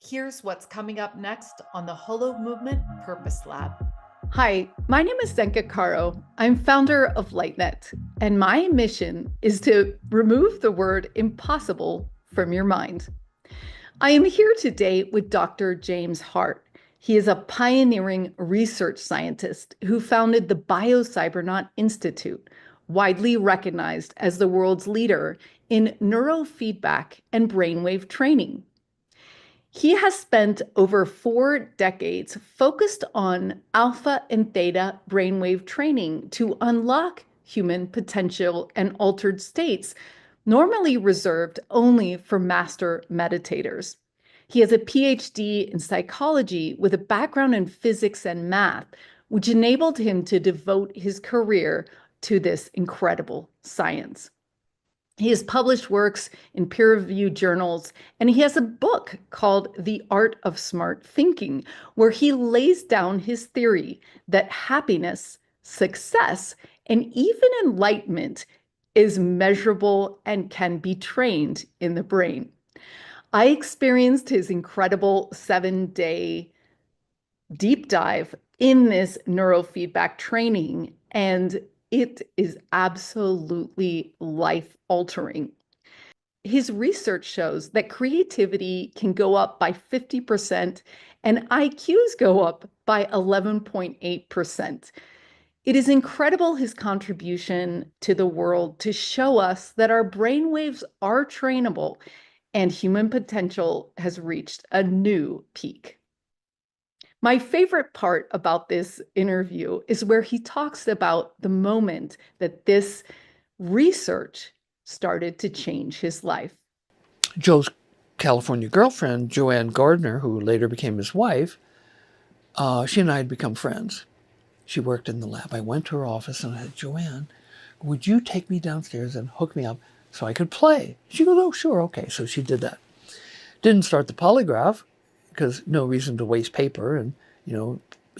Here's what's coming up next on the Holo Movement Purpose Lab. Hi, my name is Zenka Caro. I'm founder of LightNet, and my mission is to remove the word impossible from your mind. I am here today with Dr. James Hardt. He is a pioneering research scientist who founded the BioCybernaut Institute, widely recognized as the world's leader in neurofeedback and brainwave training. He has spent over 4 decades focused on alpha and theta brainwave training to unlock human potential and altered states, normally reserved only for master meditators. He has a PhD in psychology with a background in physics and math, which enabled him to devote his career to this incredible science. He has published works in peer-reviewed journals, and he has a book called The Art of Smart Thinking, where he lays down his theory that happiness, success, and even enlightenment is measurable and can be trained in the brain. I experienced his incredible 7-day deep dive in this neurofeedback training, and it is absolutely life-altering. His research shows that creativity can go up by 50% and IQs go up by 11.8%. It is incredible his contribution to the world to show us that our brainwaves are trainable and human potential has reached a new peak. My favorite part about this interview is where he talks about the moment that this research started to change his life. Joe's California girlfriend, Joanne Gardner, who later became his wife, she and I had become friends. She worked in the lab. I went to her office and I said, Joanne, would you take me downstairs and hook me up so I could play? She goes, oh, sure, okay. So she did that. Didn't start the polygraph because no reason to waste paper and,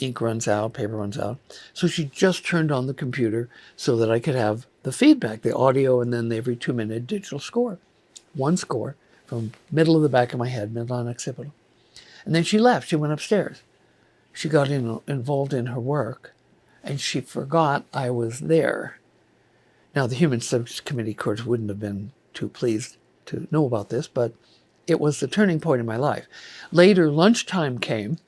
ink runs out, paper runs out. So she just turned on the computer so that I could have the feedback, the audio, and then the every 2-minute digital score. One score from middle of the back of my head, middle on occipital. And then she left. She went upstairs. She got involved in her work, and she forgot I was there. Now, the Human Subjects Committee, of course, wouldn't have been too pleased to know about this, but it was the turning point in my life. Later, lunchtime came,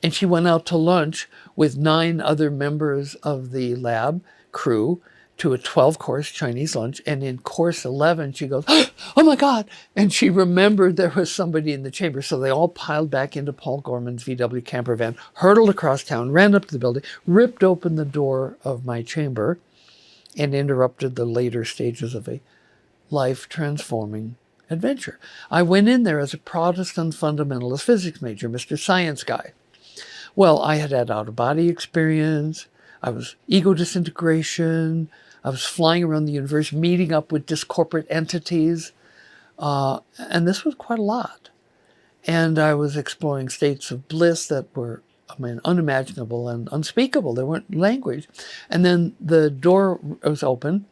and she went out to lunch with 9 other members of the lab crew to a 12-course Chinese lunch. And in course 11, she goes, oh my God. And she remembered there was somebody in the chamber. So they all piled back into Paul Gorman's VW camper van, hurtled across town, ran up to the building, ripped open the door of my chamber, and interrupted the later stages of a life-transforming adventure. I went in there as a Protestant fundamentalist physics major, Mr. Science Guy. Well, I had out-of-body experience. I was ego disintegration. I was flying around the universe, meeting up with discorporate entities. And this was quite a lot. And I was exploring states of bliss that were, unimaginable and unspeakable. There weren't language. And then the door was open,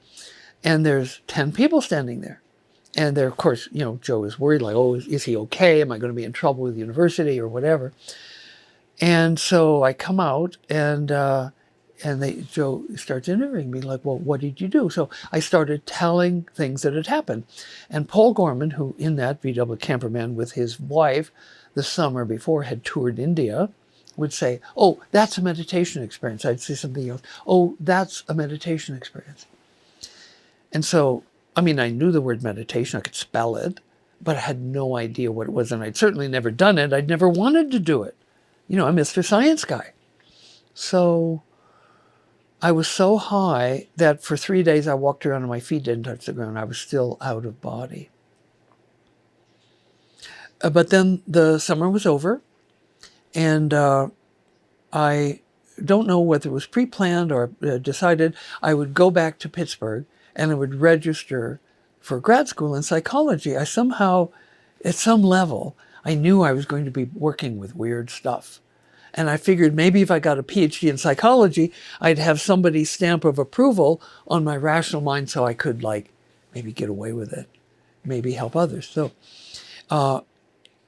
and there's 10 people standing there. And they're, of course, Joe is worried, like, oh, is he okay? Am I going to be in trouble with the university or whatever? And so I come out, and Joe starts interviewing me, like, well, what did you do? So I started telling things that had happened. And Paul Gorman, who in that VW camperman with his wife the summer before had toured India, would say, oh, that's a meditation experience. I'd say something else. Oh, that's a meditation experience. And so, I knew the word meditation. I could spell it, but I had no idea what it was. And I'd certainly never done it. I'd never wanted to do it. I'm Mr. Science Guy. So I was so high that for 3 days I walked around and my feet didn't touch the ground. I was still out of body. But then the summer was over, and I don't know whether it was pre-planned or decided I would go back to Pittsburgh and I would register for grad school in psychology. I somehow, at some level, I knew I was going to be working with weird stuff. And I figured maybe if I got a PhD in psychology, I'd have somebody's stamp of approval on my rational mind so I could, maybe get away with it, maybe help others. So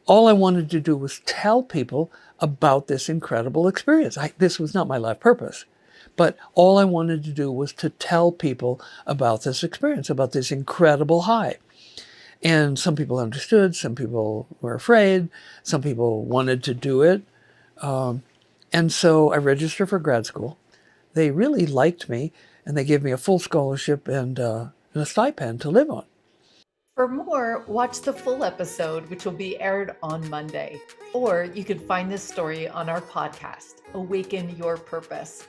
all I wanted to do was tell people about this incredible experience. This was not my life purpose, but all I wanted to do was to tell people about this experience, about this incredible high. And some people understood, some people were afraid, some people wanted to do it. And so I registered for grad school. They really liked me, and they gave me a full scholarship and a stipend to live on. For more, watch the full episode, which will be aired on Monday. Or you can find this story on our podcast, Awaken Your Purpose.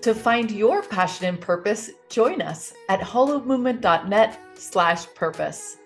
To find your passion and purpose, join us at hollowmovement.net/purpose.